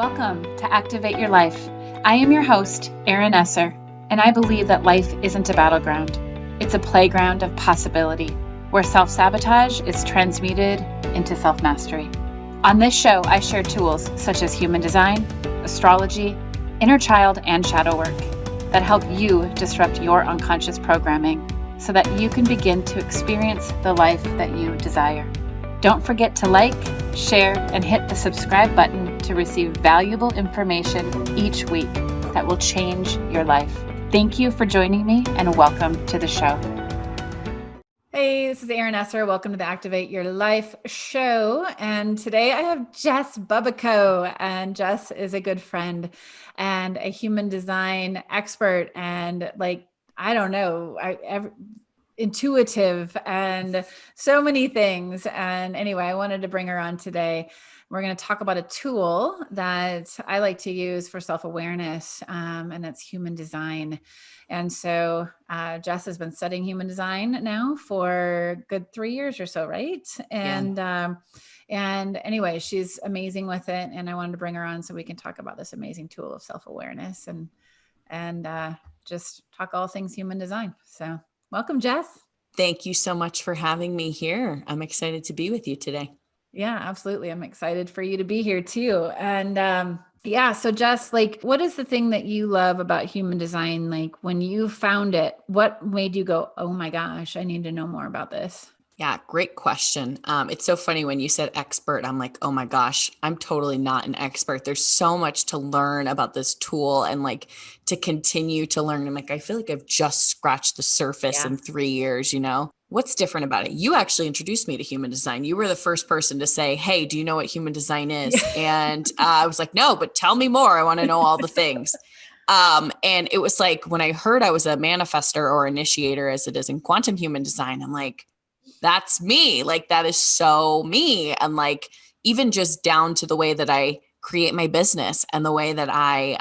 Welcome to Activate Your Life. I am your host, Erin Esser, and I believe that life isn't a battleground. It's a playground of possibility where self-sabotage is transmuted into self-mastery. On this show, I share tools such as human design, astrology, inner child, and shadow work that help you disrupt your unconscious programming so that you can begin to experience the life that you desire. Don't forget to like, share, and hit the subscribe button to receive valuable information each week that will change your life. Thank you for joining me and welcome to the show. Hey, this is Erin Esser. Welcome to the Activate Your Life show. And today I have Jess Bubbico. And Jess is a good friend and a human design expert and intuitive and so many things. And anyway, I wanted to bring her on today. We're going to talk about a tool that I like to use for self-awareness, and that's human design. And so Jess has been studying human design now for a good 3 years or so, right? And anyway, she's amazing with it. And I wanted to bring her on so we can talk about this amazing tool of self-awareness and just talk all things human design. So welcome, Jess. Thank you so much for having me here. I'm excited to be with you today. Yeah, absolutely. I'm excited for you to be here too. And so Jess, what is the thing that you love about human design? Like when you found it, what made you go, oh my gosh, I need to know more about this? Yeah, great question. It's so funny when you said expert, I'm like, oh my gosh, I'm totally not an expert. There's so much to learn about this tool and to continue to learn. I'm like, I feel like I've just scratched the surface in 3 years, What's different about it? You actually introduced me to human design. You were the first person to say, hey, do you know what human design is? And I was like, no, but tell me more. I want to know all the things. And it was like, when I heard I was a manifester or initiator as it is in quantum human design, I'm like, that's me. That is so me. And even just down to the way that I create my business and the way that I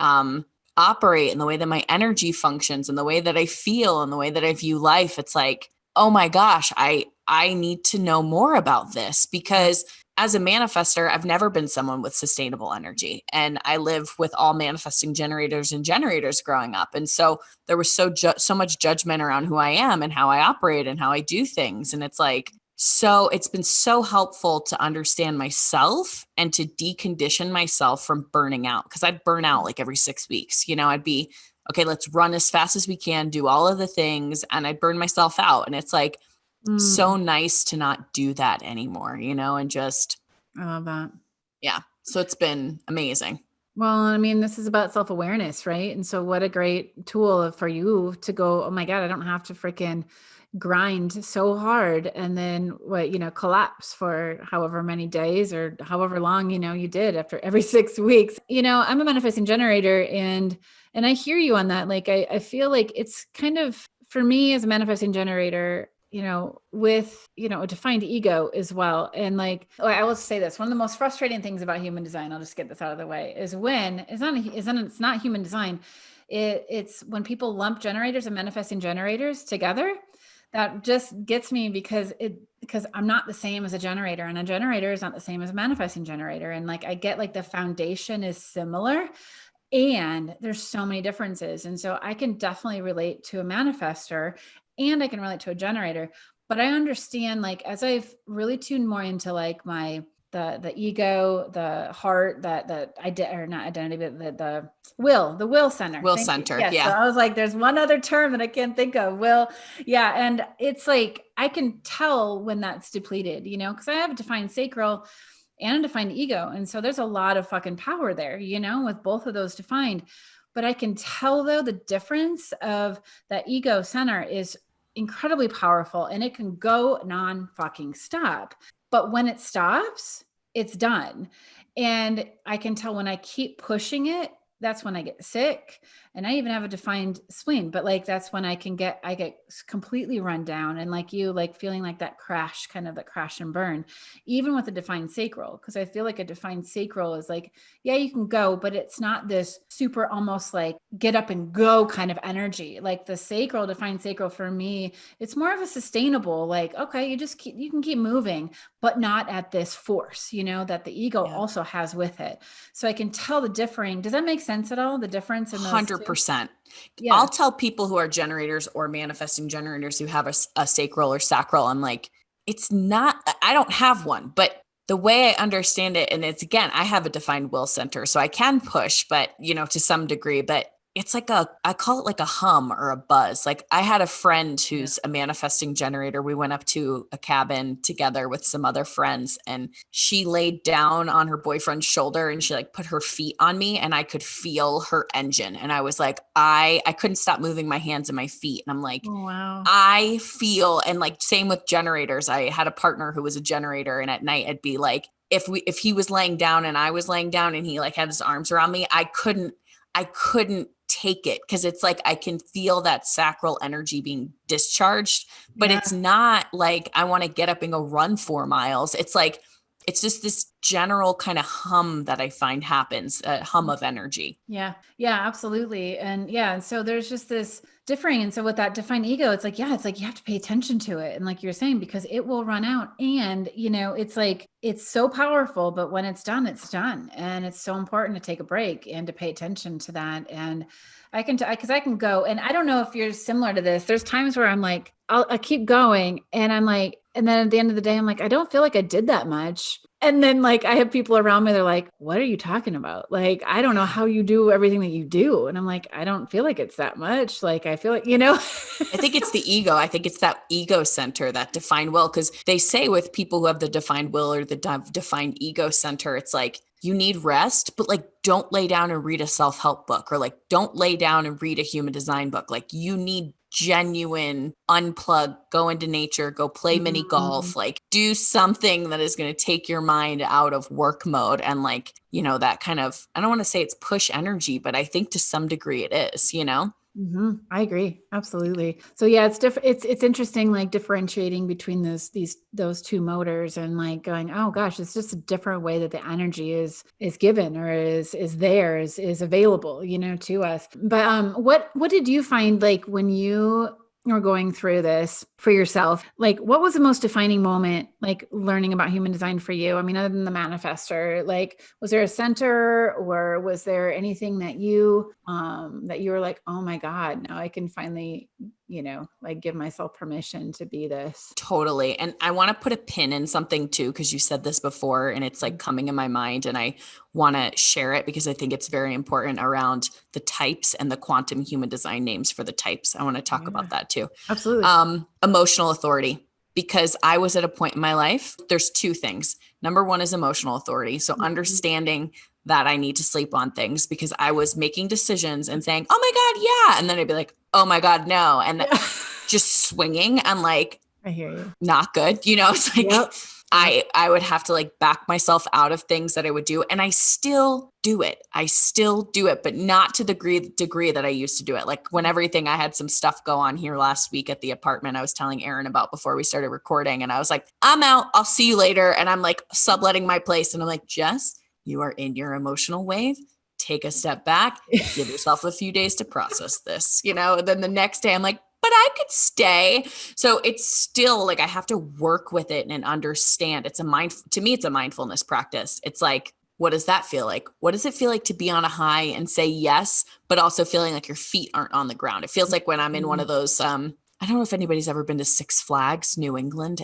operate and the way that my energy functions and the way that I feel and the way that I view life. It's like, oh my gosh, I need to know more about this because as a manifester, I've never been someone with sustainable energy. And I live with all manifesting generators and generators growing up. And so there was so much judgment around who I am and how I operate and how I do things. And it's it's been so helpful to understand myself and to decondition myself from burning out. Because I'd burn out every 6 weeks. I'd be, okay, let's run as fast as we can, do all of the things. And I'd burn myself out. And it's so nice to not do that anymore, and just. I love that. Yeah. So it's been amazing. Well, I mean, this is about self-awareness, right? And so what a great tool for you to go, oh my God, I don't have to freaking grind so hard and then collapse for however many days or however long, you did after every 6 weeks. I'm a manifesting generator and I hear you on that. I feel like it's kind of, for me as a manifesting generator, with, a defined ego as well. And I will say this, one of the most frustrating things about human design, I'll just get this out of the way, is when it's not human design. It's when people lump generators and manifesting generators together, that just gets me because I'm not the same as a generator and a generator is not the same as a manifesting generator. And I get the foundation is similar and there's so many differences. And so I can definitely relate to a manifester and I can relate to a generator, but I understand as I've really tuned more into the ego, the heart, not identity, but the will center. Will center. Yes. Yeah. So I was there's one other term that I can't think of. Will. Yeah. And it's I can tell when that's depleted, because I have a defined sacral and a defined ego. And so there's a lot of fucking power there, with both of those defined. But I can tell though, the difference of that ego center is incredibly powerful and it can go non-fucking stop. But when it stops, it's done. And I can tell when I keep pushing it, that's when I get sick, and I even have a defined spleen, but like, that's when I get completely run down, and like you, like feeling like that crash, kind of that crash and burn, even with a defined sacral. Cause I feel like a defined sacral is like, yeah, you can go, but it's not this super, almost like get up and go kind of energy. Like the sacral, defined sacral for me, it's more of a sustainable, like, okay, you can keep moving, but not at this force, that the ego Yeah. also has with it. So I can tell the differing. Does that make sense at all? The difference in those two? 100%. Yeah. I'll tell people who are generators or manifesting generators who have a sacral or sacral, I'm like, it's not, I don't have one, but the way I understand it, and it's again, I have a defined will center, so I can push, but to some degree, but it's like I call it like a hum or a buzz. Like I had a friend Yeah. who's a manifesting generator. We went up to a cabin together with some other friends, and she laid down on her boyfriend's shoulder and she like put her feet on me, and I could feel her engine. And I was like, I couldn't stop moving my hands and my feet. And I'm like, Oh, wow. I feel, and like same with generators. I had a partner who was a generator, and at night I'd be like, if he was laying down and I was laying down and he like had his arms around me, I couldn't take it, because it's like I can feel that sacral energy being discharged, but Yeah. it's not like I want to get up and go run 4 miles. It's like it's just this general kind of hum that I find happens, a hum of energy. Yeah. Yeah, absolutely. And yeah, and so there's just this differing. And so with that defined ego, it's like, yeah, it's like you have to pay attention to it. And like you're saying, because it will run out. And, it's like, it's so powerful, but when it's done, it's done. And it's so important to take a break and to pay attention to that. And because I can go, and I don't know if you're similar to this. There's times where I'm like, I keep going, and I'm like, and then at the end of the day, I'm like, I don't feel like I did that much. And then like I have people around me, they're like, what are you talking about? Like, I don't know Yeah. how you do everything that you do. And I'm like, I don't feel like it's that much. Like, I feel like, I think it's the ego. I think it's that ego center, that defined will. Because they say with people who have the defined will or the defined ego center, it's like you need rest, but like don't lay down and read a self help book, or like don't lay down and read a human design book. Like you need genuine unplug, go into nature, go play mini Mhm. golf, like do something that is going to take your mind out of work mode. And like, that kind of, I don't want to say it's push energy, but I think to some degree it is. I agree. Absolutely. So yeah, it's different. It's interesting, like differentiating between those two motors, and like going, oh gosh, it's just a different way that the energy is given, or is there, is available, to us. But what did you find, like when you were going through this for yourself? Like what was the most defining moment, like learning about human design for you? I mean, other than the manifester, like was there a center, or was there anything that you were like, oh my God, now I can finally, like give myself permission to be this? Totally. And I want to put a pin in something too, because you said this before and it's like coming in my mind, and I want to share it because I think it's very important around the types and the quantum human design names for the types. I want to talk Yeah, about that too. absolutely. Emotional authority, because I was at a point in my life, there's two things. Number one is emotional authority. So Mhm. understanding that I need to sleep on things, because I was making decisions and saying, oh my God, yeah. And then I'd be like, oh my God, no. And Yeah. just swinging and like, I hear you. not good. It's like Yep. Yep. I would have to like back myself out of things that I would do. And I still do it. I still do it, but not to the degree that I used to do it. Like when everything, I had some stuff go on here last week at the apartment I was telling Erin about before we started recording. And I was like, I'm out. I'll see you later. And I'm like subletting my place. And I'm like, Jess, you are in your emotional wave. Take a step back, give yourself a few days to process this, and then the next day I'm like, but I could stay. So it's still like I have to work with it and understand. To me, it's a mindfulness practice. It's like, what does that feel like? What does it feel like to be on a high and say yes, but also feeling like your feet aren't on the ground? It feels like when I'm in one Mhm. of those, I don't know if anybody's ever been to Six Flags, New England,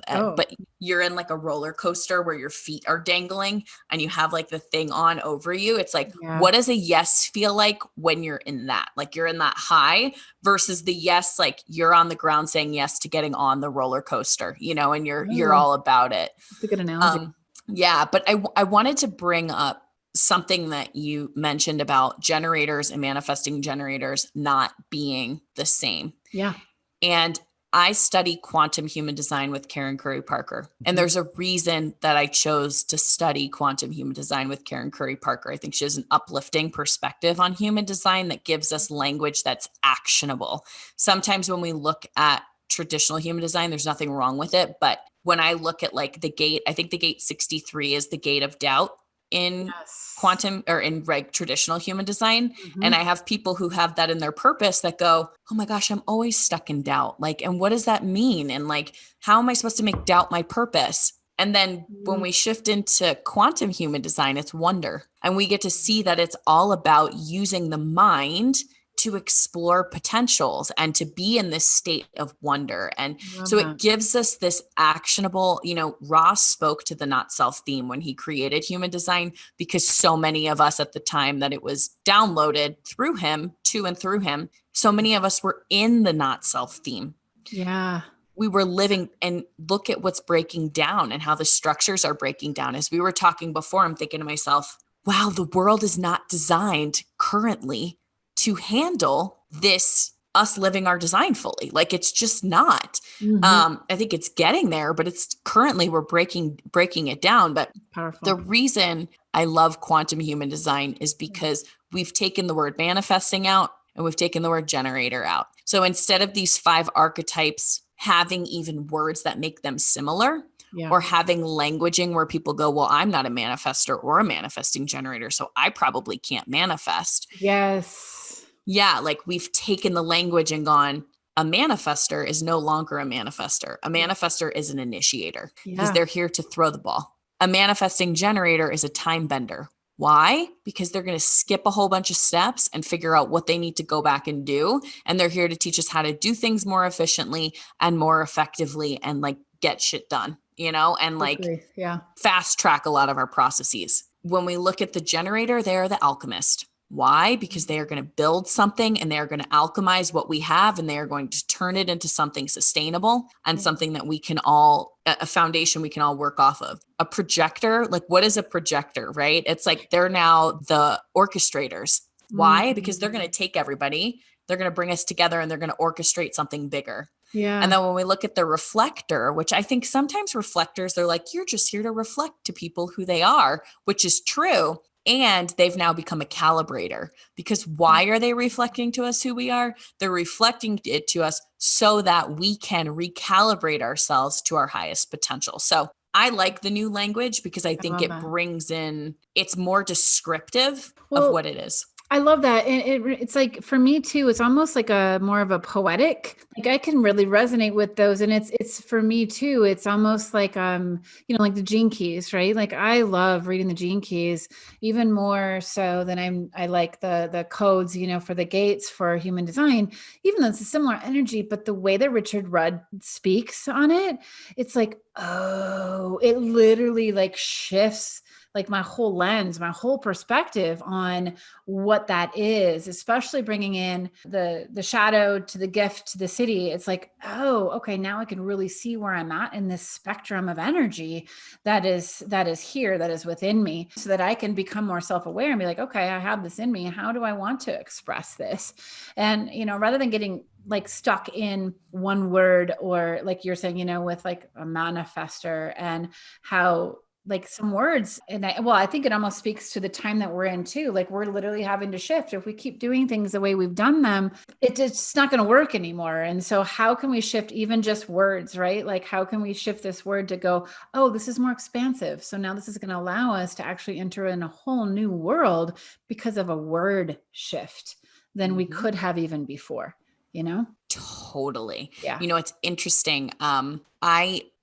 Oh, but you're in like a roller coaster where your feet are dangling and you have like the thing on over you. It's like, yeah. what does a yes feel like when you're in that? Like you're in that high versus the yes, like you're on the ground saying yes to getting on the roller coaster, and you're Oh, all about it. that's a good analogy. Yeah, but I wanted to bring up something that you mentioned about generators and manifesting generators not being the same. Yeah. And I study quantum human design with Karen Curry Parker. And there's a reason that I chose to study quantum human design with Karen Curry Parker. I think she has an uplifting perspective on human design that gives us language that's actionable. Sometimes when we look at traditional human design, there's nothing wrong with it. But when I look at like the gate, I think the gate 63 is the gate of doubt in Yes. quantum or in traditional human design. Mm-hmm. And I have people who have that in their purpose that go, oh my gosh, I'm always stuck in doubt. Like, and what does that mean? And like, how am I supposed to make doubt my purpose? And then when we shift into quantum human design, it's wonder. And we get to see that it's all about using the mind to explore potentials and to be in this state of wonder. And Love so it that. gives us this actionable, Ross spoke to the not self theme when he created human design, because so many of us at the time that it was downloaded through him, to and through him, so many of us were in the not self theme. Yeah. We were living, and look at what's breaking down and how the structures are breaking down. As we were talking before, I'm thinking to myself, wow, the world is not designed currently to handle this, us living our design fully. Like it's just not. Mm-hmm. I think it's getting there, but it's currently we're breaking it down. But the Powerful. reason I love quantum human design is because we've taken the word manifesting out and we've taken the word generator out. So instead of these 5 archetypes having even words that make them similar, Yeah. or having languaging where people go, well, I'm not a manifester or a manifesting generator, so I probably can't manifest. Yes. Yeah, like we've taken the language and gone, a manifester is no longer a manifester. A manifester is an initiator because Yeah. they're here to throw the ball. A manifesting generator is a time bender. Why? Because they're going to skip a whole bunch of steps and figure out what they need to go back and do. And they're here to teach us how to do things more efficiently and more effectively and like get shit done, and like Agree. Yeah. fast track a lot of our processes. When we look at the generator, they are the alchemist. Why? Because they are going to build something and they are going to alchemize what we have and they are going to turn it into something sustainable and something that we can all, a foundation we can all work off of. A projector, like what is a projector, right? It's like they're now the orchestrators. Why? Because they're going to take everybody, they're going to bring us together and they're going to orchestrate something bigger. And Yeah. then when we look at the reflector, which I think sometimes reflectors, they're like, you're just here to reflect to people who they are, which is true. And they've now become a calibrator, because why are they reflecting to us who we are? They're reflecting it to us so that we can recalibrate ourselves to our highest potential. So I like the new language because I I think love it that. brings in, it's more descriptive of Well, what it is. I love that. And it's like for me too, it's almost like a more of a poetic, like I can really resonate with those. And it's for me too, it's almost like like the gene keys, right? Like I love reading the gene keys even more so than I like the codes, for the gates for human design, even though it's a similar energy, but the way that Richard Rudd speaks on it, it's like, oh, it literally like shifts like my whole lens, my whole perspective on what that is, especially bringing in the shadow to the gift to the city. It's like, oh, okay, now I can really see where I'm at in this spectrum of energy that is here, that is within me, so that I can become more self-aware and be like, okay, I have this in me. How do I want to express this? And rather than getting like stuck in one word, or like you're saying, with like a manifester, and how like some words, and I think it almost speaks to the time that we're in too. Like we're literally having to shift. If we keep doing things the way we've done them, it's not going to work anymore. And so how can we shift even just words, right? Like how can we shift this word to go, oh, this is more expansive, so now this is going to allow us to actually enter in a whole new world because of a word shift than we could have even before, Totally. Yeah. It's interesting.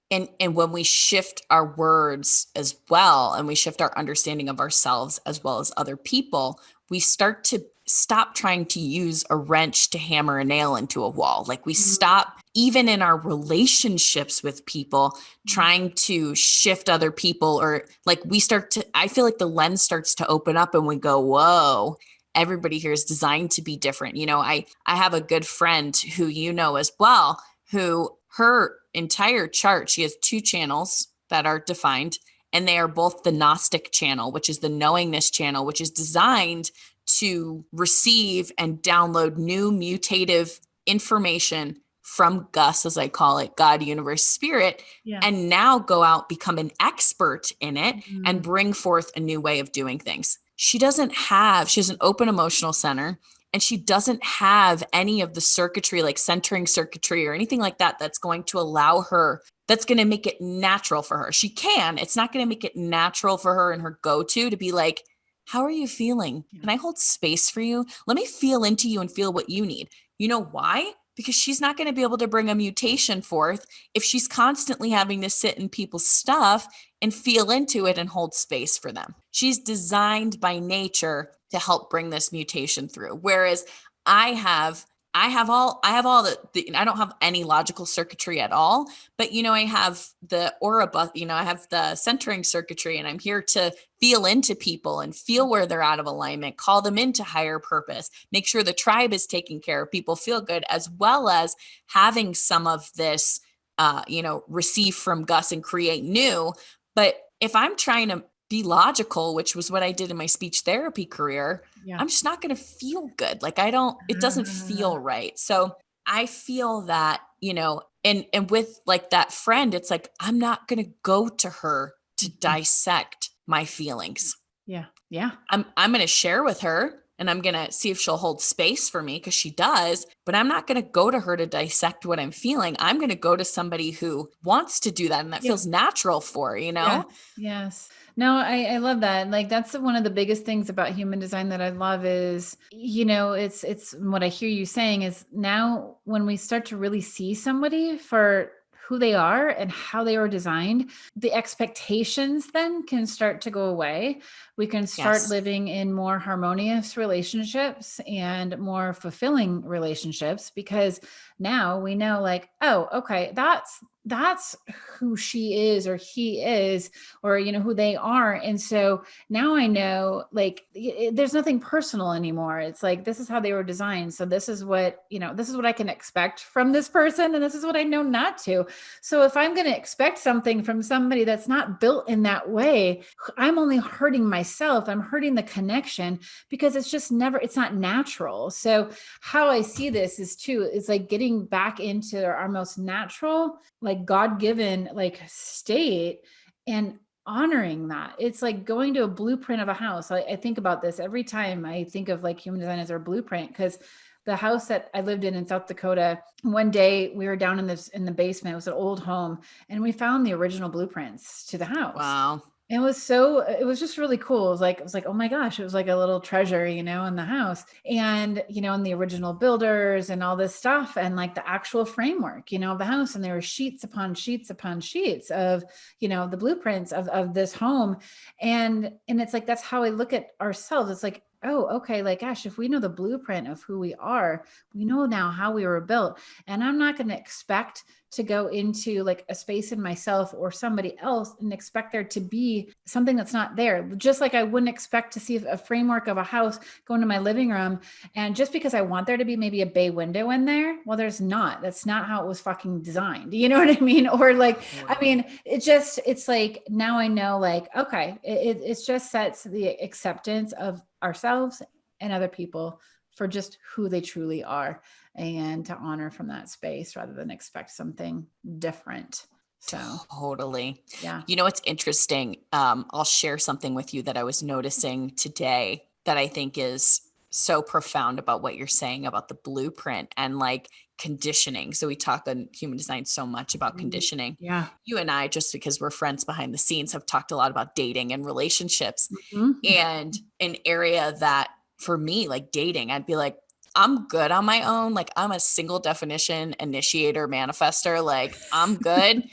And when we shift our words as well, and we shift our understanding of ourselves as well as other people, we start to stop trying to use a wrench to hammer a nail into a wall. Like we stop, even in our relationships with people, trying to shift other people, or like I feel like the lens starts to open up and we go, whoa, everybody here is designed to be different. I have a good friend who as well, who her entire chart, she has 2 channels that are defined, and they are both the Gnostic channel, which is the knowingness channel, which is designed to receive and download new mutative information from Gus, as I call it, God, universe, spirit, Yeah. and now go out, become an expert in it, and Mm, bring forth a new way of doing things. She has an open emotional center, and she doesn't have any of the circuitry, like centering circuitry or anything like that, that's going to allow her, that's going to make it natural for her. It's not going to make it natural for her and her go-to to be like, how are you feeling? yeah. Can I hold space for you? Let me feel into you and feel what you need. You know why? Because she's not going to be able to bring a mutation forth if she's constantly having to sit in people's stuff and feel into it and hold space for them. She's designed by nature to help bring this mutation through. Whereas I have I don't have any logical circuitry at all, but I have the aura, I have the centering circuitry, and I'm here to feel into people and feel where they're out of alignment, call them into higher purpose, make sure the tribe is taken care of, people feel good, as well as having some of this, receive from Gus and create new. But if I'm trying to be logical, which was what I did in my speech therapy career, Yeah. I'm just not going to feel good. Like it doesn't feel right. So I feel that, and with like that friend, it's like, I'm not going to go to her to Mhm. dissect my feelings. Yeah. Yeah. I'm going to share with her, and I'm going to see if she'll hold space for me, because she does, but I'm not going to go to her to dissect what I'm feeling. I'm going to go to somebody who wants to do that and that Yeah. feels natural for, Yeah. Yes. No, I love that. Like that's one of the biggest things about human design that I love is, it's what I hear you saying is now when we start to really see somebody for who they are and how they are designed, the expectations then can start to go away. We can start Yes. living in more harmonious relationships and more fulfilling relationships because now we know like, oh, okay, that's who she is or he is or who they are. And so now I know like there's nothing personal anymore. It's like this is how they were designed, so this is what this is what I can expect from this person, and this is what I know not to. So if I'm going to expect something from somebody that's not built in that way, I'm only hurting myself. I'm hurting the connection because it's not natural. So how I see this is like getting back into our most natural, like God-given like state and honoring that. It's like going to a blueprint of a house. I think about this every time I think of like human design as our blueprint, because the house that I lived in South Dakota, one day we were down in the basement. It was an old home, and we found the original blueprints to the house. Wow. It was just really cool. It was like, oh my gosh, it was like a little treasure, in the house. And, and the original builders and all this stuff and like the actual framework, of the house. And there were sheets upon sheets upon sheets of, the blueprints of this home. And it's like, that's how I look at ourselves. It's like, oh, okay, like, gosh, if we know the blueprint of who we are, we know now how we were built. And I'm not going to expect to go into like a space in myself or somebody else and expect there to be something that's not there. Just like I wouldn't expect to see a framework of a house go into my living room. And just because I want there to be maybe a bay window in there, well, there's not. That's not how it was fucking designed. You know what I mean? Or like, I mean, it's like now I know, like, okay, it just sets the acceptance of ourselves and other people for just who they truly are, and to honor from that space rather than expect something different. So, Totally. yeah. It's interesting. I'll share something with you that I was noticing today that I think is so profound about what you're saying about the blueprint and like conditioning. So we talk on human design so much about conditioning. Yeah. You and I, just because we're friends behind the scenes, have talked a lot about dating and relationships. Mhm. And an area that for me, like dating, I'd be like, I'm good on my own. Like I'm a single definition initiator manifester. Like I'm good.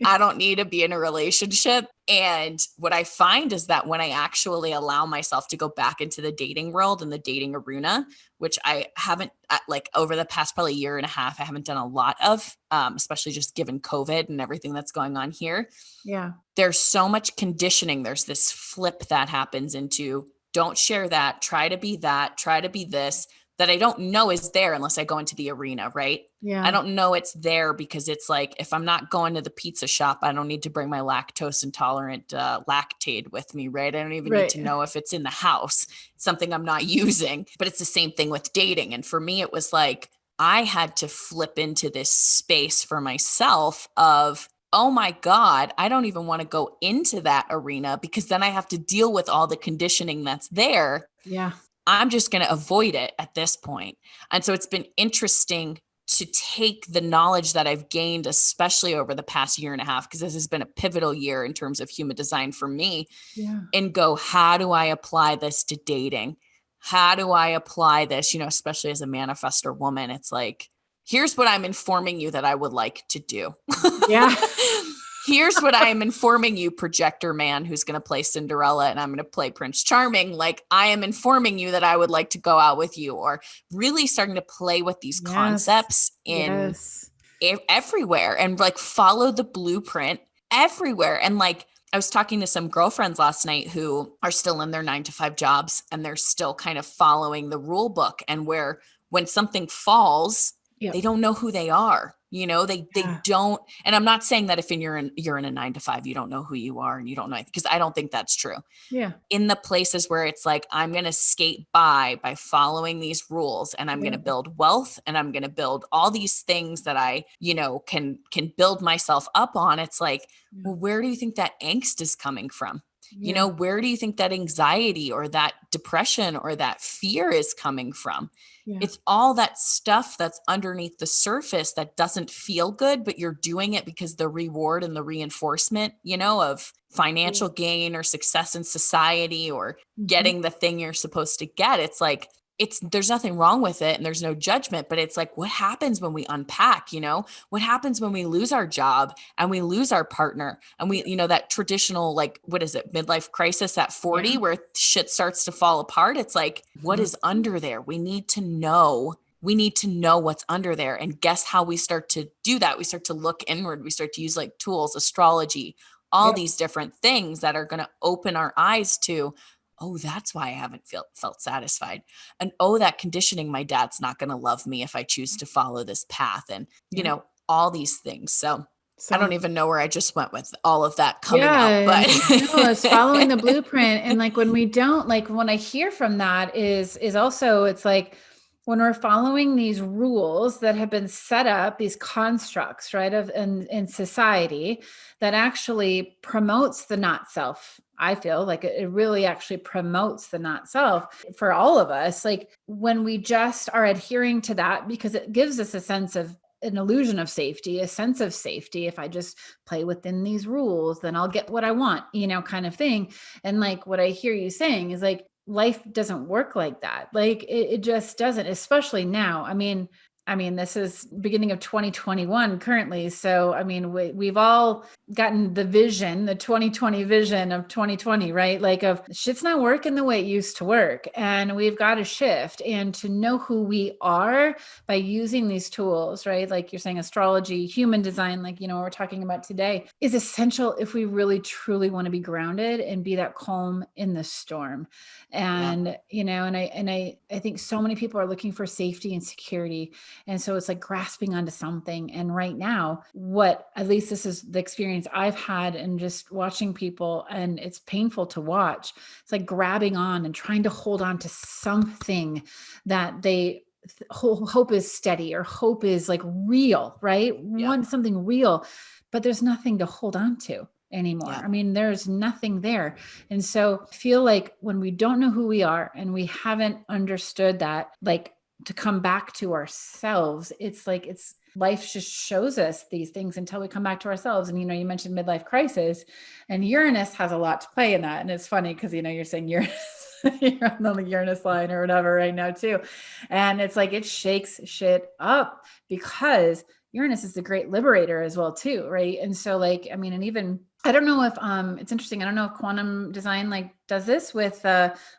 I don't need to be in a relationship. And what I find is that when I actually allow myself to go back into the dating world and the dating arena, which I haven't like over the past probably year and a half, I haven't done a lot of, especially just given COVID and everything that's going on here. Yeah. There's so much conditioning. There's this flip that happens into don't share that, try to be that, try to be this, that I don't know is there unless I go into the arena, right? I Yeah. don't know it's there because it's like, if I'm not going to the pizza shop, I don't need to bring my lactose intolerant Lactaid with me, right? I don't even need Right. to know if it's in the house. It's something I'm not using, but it's the same thing with dating. And for me, it was like, I had to flip into this space for myself of, oh my God, I don't even want to go into that arena because then I have to deal with all the conditioning that's there. Yeah. I'm just going to avoid it at this point. And so it's been interesting to take the knowledge that I've gained, especially over the past year and a half, because this has been a pivotal year in terms of human design for me, Yeah. and go, how do I apply this to dating? How do I apply this, especially as a manifestor woman? It's like, here's what I'm informing you that I would like to do. Yeah. Here's what I am informing you, projector man, who's going to play Cinderella and I'm going to play Prince Charming. Like, I am informing you that I would like to go out with you, or really starting to play with these Yes. concepts in Yes. everywhere, and like follow the blueprint everywhere. And like, I was talking to some girlfriends last night who are still in their 9 to 5 jobs and they're still kind of following the rule book, and where when something falls, they Yep. don't know who they are. They Yeah. don't. And I'm not saying that if you're in a 9 to 5, you don't know who you are and you don't know, because I don't think that's true. Yeah. In the places where it's like, I'm going to skate by following these rules, and I'm going to Yep. build wealth, and I'm going to build all these things that I, can build myself up on. It's like, Yeah. well, where do you think that angst is coming from? Yeah. Where do you think that anxiety or that depression or that fear is coming from? Yeah. It's all that stuff that's underneath the surface that doesn't feel good, but you're doing it because the reward and the reinforcement, of financial gain or success in society, or Mhm. getting the thing you're supposed to get. It's like, there's nothing wrong with it and there's no judgment, but it's like, what happens when we unpack, what happens when we lose our job and we lose our partner, and we, that traditional, like, what is it, midlife crisis at Yeah. 40, where shit starts to fall apart. It's like, what Mhm. is under there? We need to know what's under there. And guess how we start to do that? We start to look inward. We start to use like tools, astrology, all Yep. these different things that are going to open our eyes to, oh, that's why I haven't felt satisfied. And oh, that conditioning, my dad's not going to love me if I choose to follow this path. And, Yeah. all these things. So I don't So even know where I just went with all of that coming out, yeah, but no, it's following the blueprint. And like when we don't, like when I hear from that is also it's like when we're following these rules that have been set up, these constructs, right, of in society that actually promotes the not self. I feel like it really actually promotes the not self for all of us. Like when we just are adhering to that because it gives us a sense of an illusion of safety, a sense of safety. If I just play within these rules, then I'll get what I want, kind of thing. And like what I hear you saying is like life doesn't work like that. Like it just doesn't, especially now. I mean, this is beginning of 2021 currently. So, I mean, we've all gotten the vision, the 2020 vision of 2020, right? Like of shit's not working the way it used to work. And we've got to shift and to know who we are by using these tools, right? Like you're saying, astrology, human design, like, what we're talking about today is essential if we really truly want to be grounded and be that calm in the storm. yeah, And, and I think so many people are looking for safety and security. And so it's like grasping onto something. And right now, at least this is the experience I've had and just watching people, and it's painful to watch. It's like grabbing on and trying to hold on to something that they hope is steady or hope is like real, right? yep, Want something real, but there's nothing to hold on to anymore. yep, I mean, there's nothing there. And so I feel like when we don't know who we are and we haven't understood that, like to come back to ourselves, it's like life just shows us these things until we come back to ourselves. And you mentioned midlife crisis, and Uranus has a lot to play in that. And it's funny because you're saying Uranus, you're on the Uranus line or whatever right now too. And it's like it shakes shit up because Uranus is the great liberator as well too, right? And so like, I mean, and even I don't know if it's interesting. I don't know if quantum design like does this with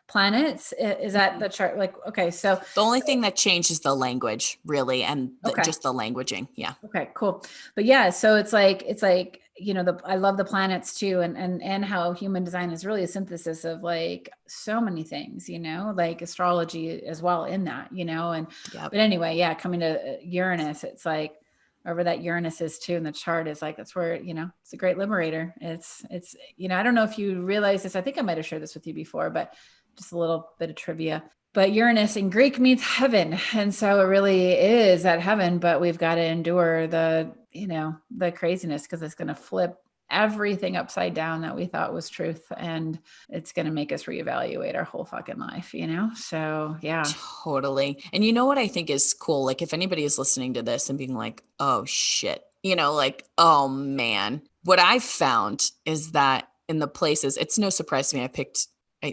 planets. Is that mm-hmm. the chart? Like, okay, so The only thing that changed is the language, really, and okay. just the languaging. Yeah. Okay, cool. But yeah, so it's like, I love the planets too, and how human design is really a synthesis of like so many things, like astrology as well in that, and Yep. but anyway, yeah, coming to Uranus, it's like wherever that Uranus is too in the chart is like that's where, it's a great liberator. It's I don't know if you realize this. I think I might have shared this with you before, but just a little bit of trivia. But Uranus in Greek means heaven. And so it really is at heaven, but we've got to endure the, the craziness because it's going to flip everything upside down that we thought was truth. And it's going to make us reevaluate our whole fucking life, So yeah. Totally. And you know what I think is cool? Like if anybody is listening to this and being like, oh shit, like, oh man, what I've found is that in the places, it's no surprise to me. I picked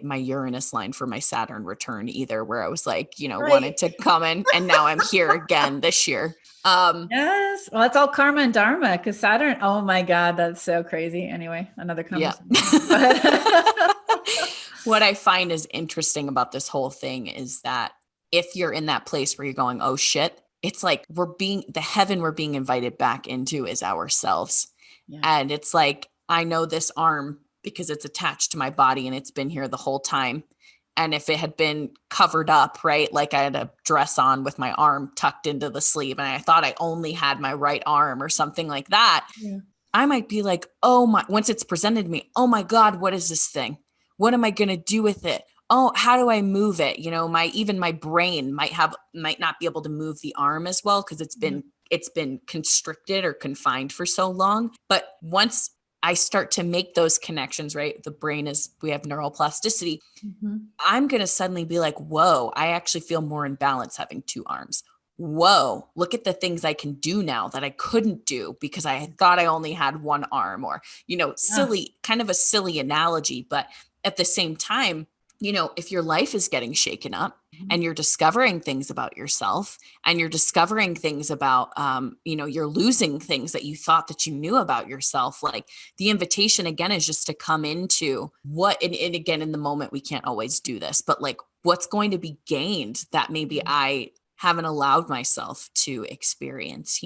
my Uranus line for my Saturn return either, where I was like, wanted to come in, and now I'm here again this year. Yes. Well, it's all karma and dharma because Saturn, oh my God, that's so crazy. Anyway, another conversation. Yeah. What I find is interesting about this whole thing is that if you're in that place where you're going, oh shit, it's like the heaven we're being invited back into is ourselves. Yeah. And it's like, I know this arm because it's attached to my body and it's been here the whole time. And if it had been covered up, right, like I had a dress on with my arm tucked into the sleeve and I thought I only had my right arm or something like that, yeah. I might be like, oh my, once it's presented to me, oh my God, what is this thing? What am I going to do with it? Oh, how do I move it? Even my brain might not be able to move the arm as well because it's been constricted or confined for so long. But once I start to make those connections, right? We have neuroplasticity. Mm-hmm. I'm going to suddenly be like, whoa, I actually feel more in balance having two arms. Whoa, look at the things I can do now that I couldn't do because I thought I only had one arm, or, silly, kind of a silly analogy. But at the same time, if your life is getting shaken up and you're discovering things about yourself and you're discovering things about, you're losing things that you thought that you knew about yourself, like the invitation again is just to come into and again, in the moment, we can't always do this, but like what's going to be gained that maybe I haven't allowed myself to experience,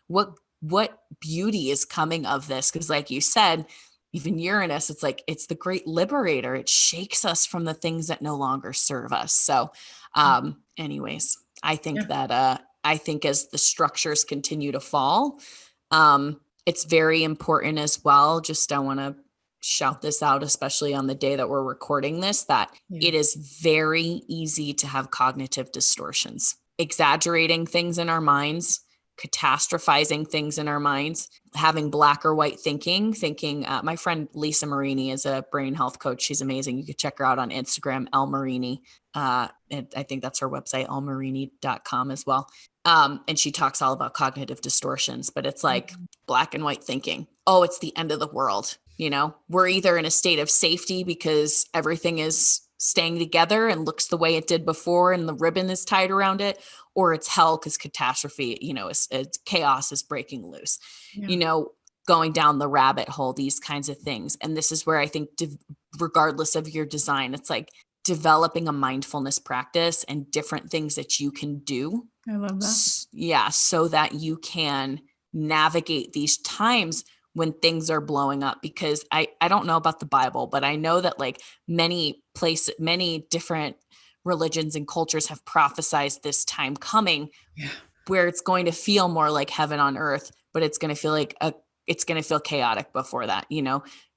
what beauty is coming of this? Because like you said, even Uranus, it's like, it's the great liberator. It shakes us from the things that no longer serve us. So anyways, I think that, I think as the structures continue to fall, it's very important as well. Just, I want to shout this out, especially on the day that we're recording this, that it is very easy to have cognitive distortions, exaggerating things in our minds, catastrophizing things in our minds, having black or white thinking. My friend Lisa Marini is a brain health coach. She's amazing. You could check her out on Instagram, Elle Marini. And I think that's her website, ellmarini.com as well. And she talks all about cognitive distortions, but it's like black and white thinking. Oh, it's the end of the world. We're either in a state of safety because everything is staying together and looks the way it did before and the ribbon is tied around it, or it's hell because catastrophe, chaos is breaking loose, going down the rabbit hole, these kinds of things. And this is where I think regardless of your design, it's like developing a mindfulness practice and different things that you can do. I love that. Yeah. So that you can navigate these times when things are blowing up, because I don't know about the Bible, but I know that like many different religions and cultures have prophesized this time coming where it's going to feel more like heaven on earth, but it's going to feel like it's going to feel chaotic before that.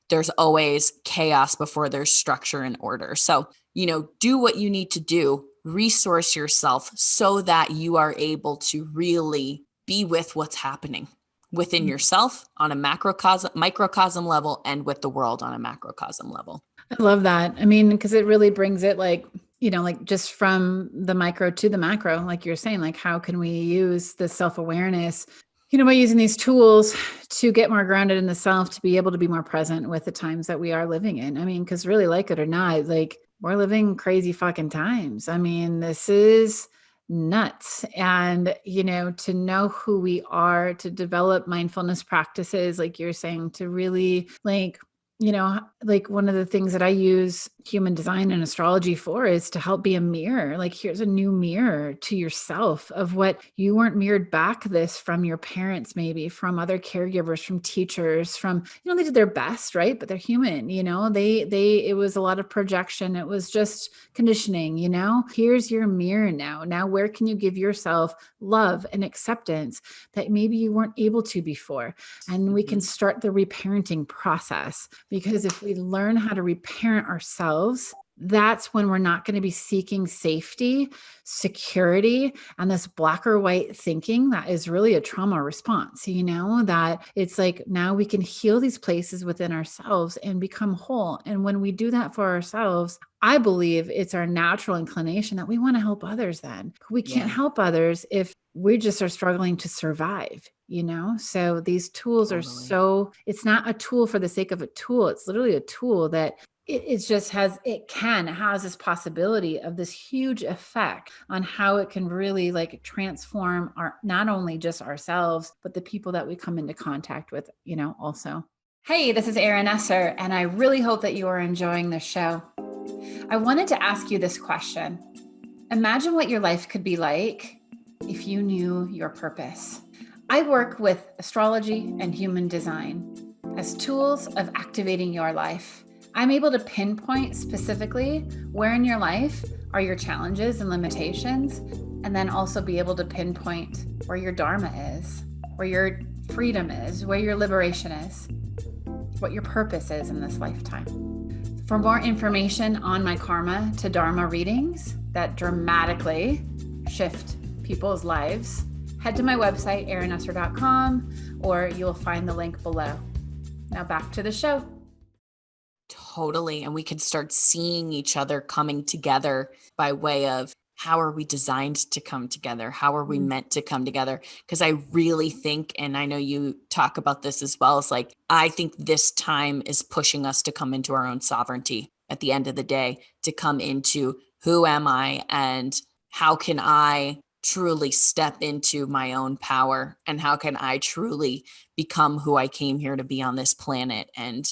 There's always chaos before there's structure and order. So, do what you need to do, resource yourself so that you are able to really be with what's happening within yourself on a microcosm level, and with the world on a macrocosm level. I love that. I mean, because it really brings it like, like just from the micro to the macro, like you're saying, like how can we use the self-awareness, by using these tools to get more grounded in the self, to be able to be more present with the times that we are living in. I mean, because really, like it or not, like we're living crazy fucking times. I mean, this is nuts. And, to know who we are, to develop mindfulness practices, like you're saying, to really like one of the things that I use human design and astrology for is to help be a mirror. Like, here's a new mirror to yourself of what you weren't mirrored back this from your parents, maybe from other caregivers, from teachers, from, they did their best, right? But they're human, it was a lot of projection. It was just conditioning, here's your mirror now. Now, where can you give yourself love and acceptance that maybe you weren't able to before? And we can start the reparenting process. Because if we learn how to reparent ourselves, that's when we're not going to be seeking safety, security, and this black or white thinking that is really a trauma response, that it's like now we can heal these places within ourselves and become whole. And when we do that for ourselves, I believe it's our natural inclination that we want to help others then. We can't Yeah, help others if we just are struggling to survive. So these tools are totally. it's not a tool for the sake of a tool. It's literally a tool that it just it has this possibility of this huge effect on how it can really like transform not only just ourselves, but the people that we come into contact with, also. Hey, this is Erin Esser, and I really hope that you are enjoying this show. I wanted to ask you this question. Imagine what your life could be like if you knew your purpose. I work with astrology and human design as tools of activating your life. I'm able to pinpoint specifically where in your life are your challenges and limitations, and then also be able to pinpoint where your dharma is, where your freedom is, where your liberation is, what your purpose is in this lifetime. For more information on my karma to dharma readings that dramatically shift people's lives, head to my website, erinesser.com, or you'll find the link below. Now back to the show. Totally. And we can start seeing each other coming together by way of how are we designed to come together? How are we meant to come together? Because I really think, and I know you talk about this as well, is like, I think this time is pushing us to come into our own sovereignty at the end of the day, to come into who am I and how can I truly step into my own power, and how can I truly become who I came here to be on this planet, and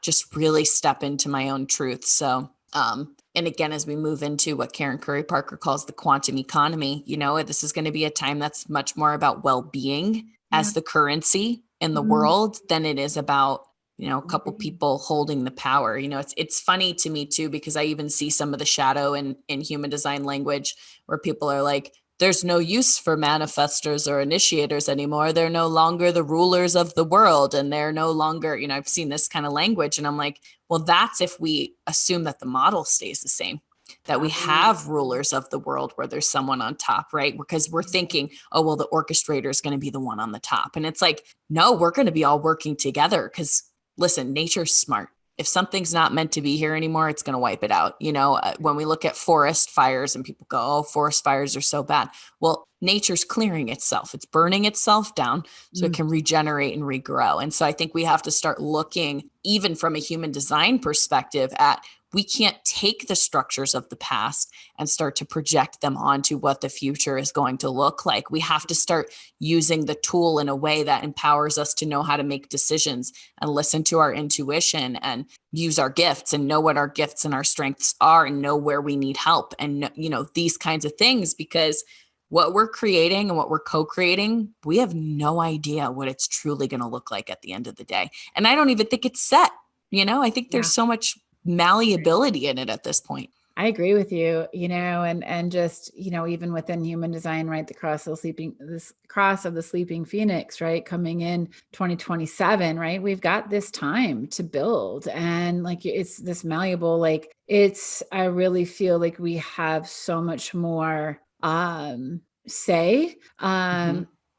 just really step into my own truth. So, and again, as we move into what Karen Curry Parker calls the quantum economy, this is going to be a time that's much more about well-being as the currency in the world than it is about, a couple people holding the power. It's funny to me too, because I even see some of the shadow in human design language where people are like, there's no use for manifestors or initiators anymore. They're no longer the rulers of the world, and they're no longer, I've seen this kind of language, and I'm like, well, that's if we assume that the model stays the same, that we have rulers of the world where there's someone on top, right? Because we're thinking, oh, well, the orchestrator is going to be the one on the top. And it's like, no, we're going to be all working together, because listen, nature's smart. If something's not meant to be here anymore, it's going to wipe it out. When we look at forest fires and people go, oh, forest fires are so bad. Well, nature's clearing itself. It's burning itself down so it can regenerate and regrow. And so I think we have to start looking, even from a human design perspective, at we can't take the structures of the past and start to project them onto what the future is going to look like. We have to start using the tool in a way that empowers us to know how to make decisions and listen to our intuition and use our gifts and know what our gifts and our strengths are and know where we need help and, these kinds of things, because what we're creating and what we're co-creating, we have no idea what it's truly going to look like at the end of the day. And I don't even think it's set. I think there's so much malleability in it at this point. I agree with you, and just, even within human design, right? This cross of the sleeping phoenix, right? Coming in 2027, right? We've got this time to build, and like, it's this malleable, I really feel like we have so much more, say,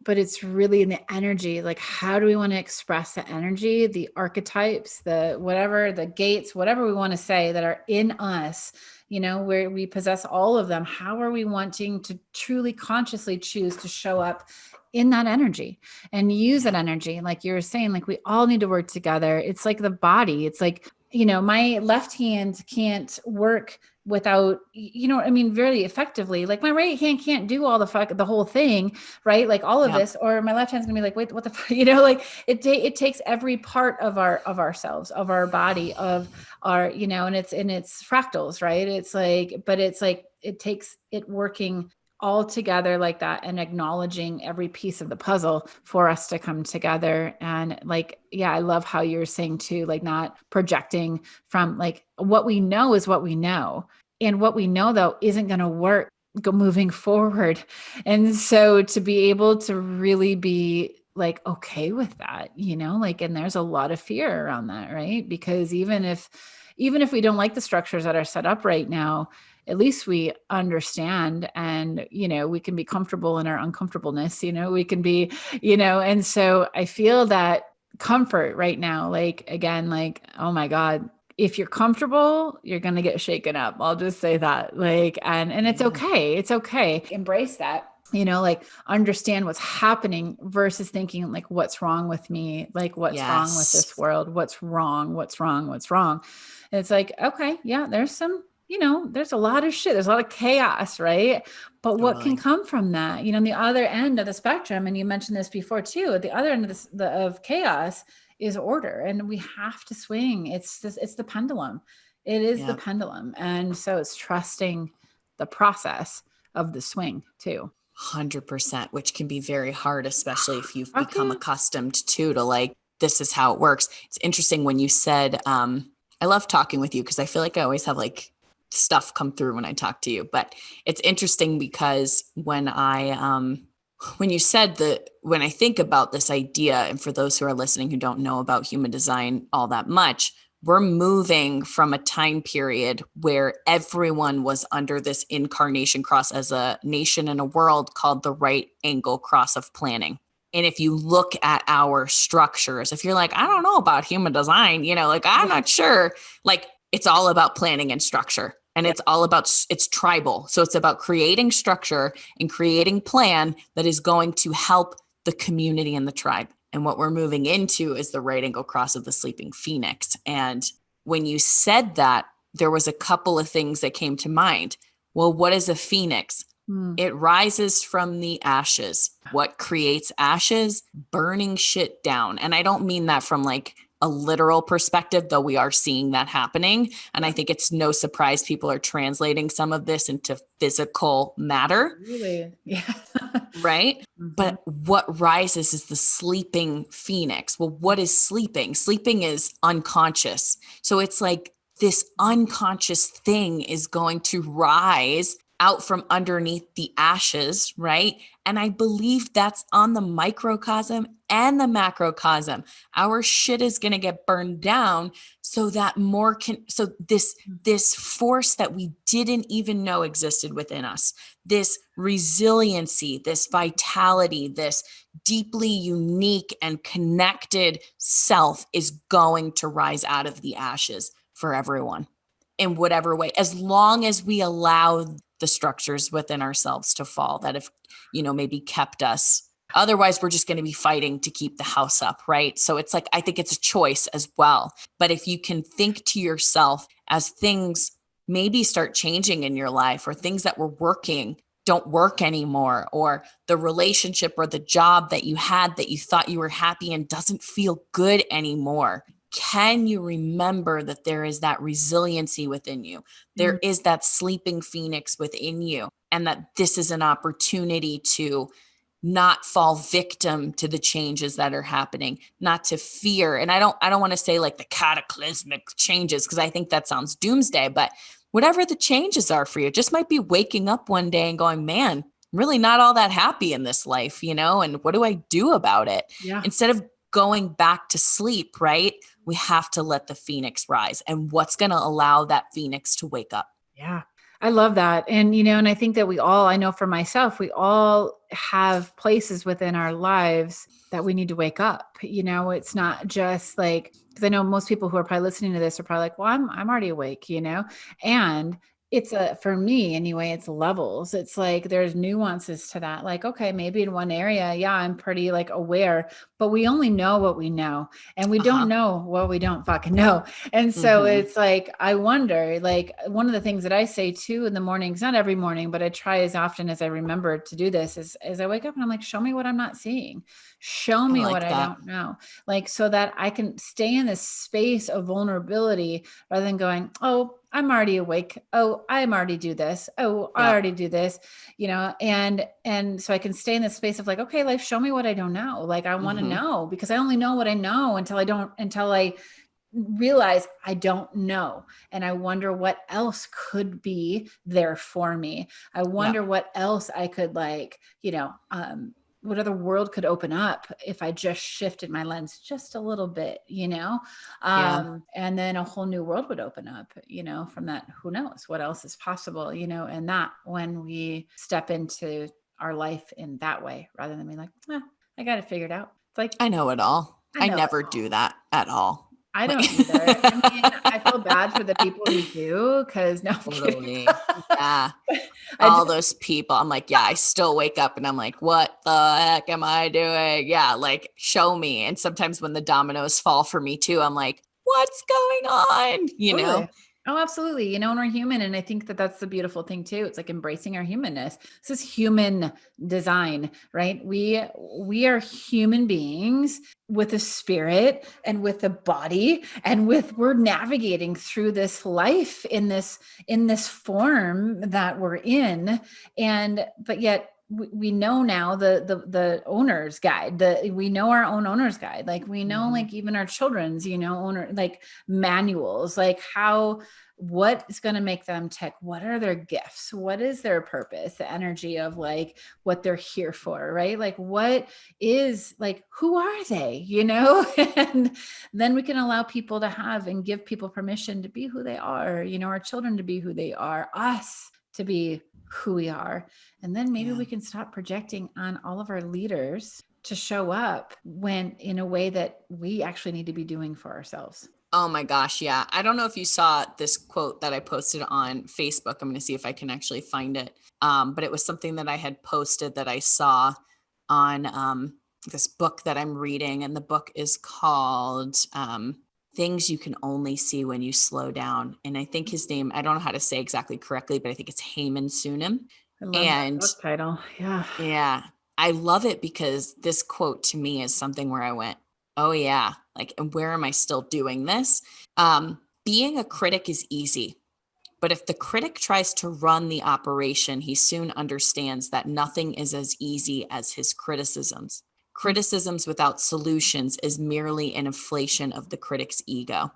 but it's really in the energy. Like, how do we want to express the energy, the archetypes, the gates, whatever we want to say that are in us, where we possess all of them. How are we wanting to truly consciously choose to show up in that energy and use that energy? Like you were saying, like, we all need to work together. It's like the body. It's like, my left hand can't work without, very effectively. Like my right hand can't do all the whole thing, right? Like all of this, or my left hand's gonna be like, wait, what the fuck? Like it takes every part of ourselves, of our body, of our, and it's fractals, right? It's like, but it's like, it takes it working all together like that and acknowledging every piece of the puzzle for us to come together. And like, yeah, I love how you're saying too, like not projecting from like what we know is what we know. And what we know though isn't going to work moving forward. And so to be able to really be like, okay with that, like, and there's a lot of fear around that, right? Because even if, even if we don't like the structures that are set up right now, at least we understand, and, we can be comfortable in our uncomfortableness, we can be, and so I feel that comfort right now, like, again, like, oh my God, if you're comfortable, you're going to get shaken up. I'll just say that, like, and it's Yeah. okay. It's okay. Embrace that, like, understand what's happening versus thinking like, what's wrong with me? Like, what's wrong with this Yes. world? What's wrong? What's wrong? What's wrong? And it's like, okay, yeah, there's some, there's a lot of shit. There's a lot of chaos, right? But what can Totally. come from that? On the other end of the spectrum, and you mentioned this before too, at the other end of of chaos is order, and we have to swing. It's the pendulum. It is the Yeah. pendulum. And so it's trusting the process of the swing too. 100%, which can be very hard, especially if you've Fuck become yeah. accustomed to like, this is how it works. It's interesting when you said, I love talking with you because I feel like I always have like stuff come through when I talk to you. But it's interesting because when you said that, when I think about this idea, and for those who are listening who don't know about human design all that much, we're moving from a time period where everyone was under this incarnation cross as a nation and a world called the right angle cross of planning. And if you look at our structures, if you're like, I don't know about human design, like, I'm Yeah. not sure, like, it's all about planning and structure. And Yeah. it's all about, it's tribal. So it's about creating structure and creating plan that is going to help the community and the tribe. And what we're moving into is the right angle cross of the sleeping phoenix. And when you said that, there was a couple of things that came to mind. Well, what is a phoenix? Mm. It rises from the ashes. What creates ashes? Burning shit down. And I don't mean that from like a literal perspective, though we are seeing that happening. And I think it's no surprise people are translating some of this into physical matter. Really? Yeah. Right? Mm-hmm. But what rises is the sleeping phoenix. Well, what is sleeping? Sleeping is unconscious. So it's like this unconscious thing is going to rise out from underneath the ashes, right? And I believe that's on the microcosm and the macrocosm. Our shit is going to get burned down so that more can, so this force that we didn't even know existed within us, this resiliency, this vitality, this deeply unique and connected self is going to rise out of the ashes for everyone in whatever way, as long as we allow the structures within ourselves to fall that have, maybe kept us. Otherwise, we're just going to be fighting to keep the house up, right? So it's like, I think it's a choice as well. But if you can think to yourself as things maybe start changing in your life, or things that were working don't work anymore, or the relationship or the job that you had that you thought you were happy in doesn't feel good anymore, can you remember that there is that resiliency within you? There is that sleeping phoenix within you, and that this is an opportunity to not fall victim to the changes that are happening, not to fear. And I don't want to say like the cataclysmic changes, because I think that sounds doomsday, but whatever the changes are for you, it just might be waking up one day and going, man, I'm really not all that happy in this life, and what do I do about it? Yeah. Instead of going back to sleep, right? We have to let the phoenix rise. And what's going to allow that phoenix to wake up? Yeah. I love that. And, and I think that I know for myself, we all have places within our lives that we need to wake up. It's not just like, because I know most people who are probably listening to this are probably like, well, I'm already awake, and for me anyway, it's levels. It's like, there's nuances to that. Like, okay, maybe in one area, yeah, I'm pretty like aware, but we only know what we know, and we don't Uh-huh. know what we don't fucking know. And so Mm-hmm. it's like, I wonder, like, one of the things that I say too in the mornings, not every morning, but I try as often as I remember to do this, is as I wake up and I'm like, show me what I'm not seeing. Show I me what like I that. don't know. Like, so that I can stay in this space of vulnerability rather than going, oh, I'm already awake. Oh, I'm already do this. Oh, I Yep. already do this, and so I can stay in this space of like, okay, life, show me what I don't know. Like, I want to Mm-hmm. know, because I only know what I know until I realize I don't know. And I wonder what else could be there for me. I Yep. wonder what else I could world could open up if I just shifted my lens just a little bit, Yeah. and then a whole new world would open up, from that. Who knows what else is possible, and that when we step into our life in that way, rather than being like, I got it figured out. It's like, I know it all. I I know it never all. do that at all. I Like don't either. I mean, I feel bad for the people who do, because no, I'm kidding. totally. Yeah. I All just, those people. I'm like, yeah, I still wake up and I'm like, what the heck am I doing? Yeah, like show me. And sometimes when the dominoes fall for me too, I'm like, what's going on? You know? totally. Oh, absolutely. And we're human. And I think that that's the beautiful thing too. It's like embracing our humanness. This is human design, right? We are human beings with a spirit and with a body, and we're navigating through this life in this form that we're in. But yet we know now the owner's guide. We know our own owner's guide. Like we know, like even our children's, owner, like manuals, like what is going to make them tick? What are their gifts? What is their purpose? The energy of like what they're here for, right? Like what is, like, who are they, and then we can allow people to have and give people permission to be who they are, our children to be who they are, us to be who we are. And then maybe we can stop projecting on all of our leaders to show up when in a way that we actually need to be doing for ourselves. Oh my gosh. Yeah. I don't know if you saw this quote that I posted on Facebook. I'm going to see if I can actually find it. But it was something that I had posted that I saw on this book that I'm reading. And the book is called Things You Can Only See When You Slow Down. And I think his name, I don't know how to say exactly correctly, but I think it's Heyman Sunim. I love that And book title. Yeah. yeah, I love it because this quote to me is something where I went, oh yeah, like, and where am I still doing this? Being a critic is easy, but if the critic tries to run the operation, he soon understands that nothing is as easy as his criticisms. Criticisms without solutions is merely an inflation of the critic's ego.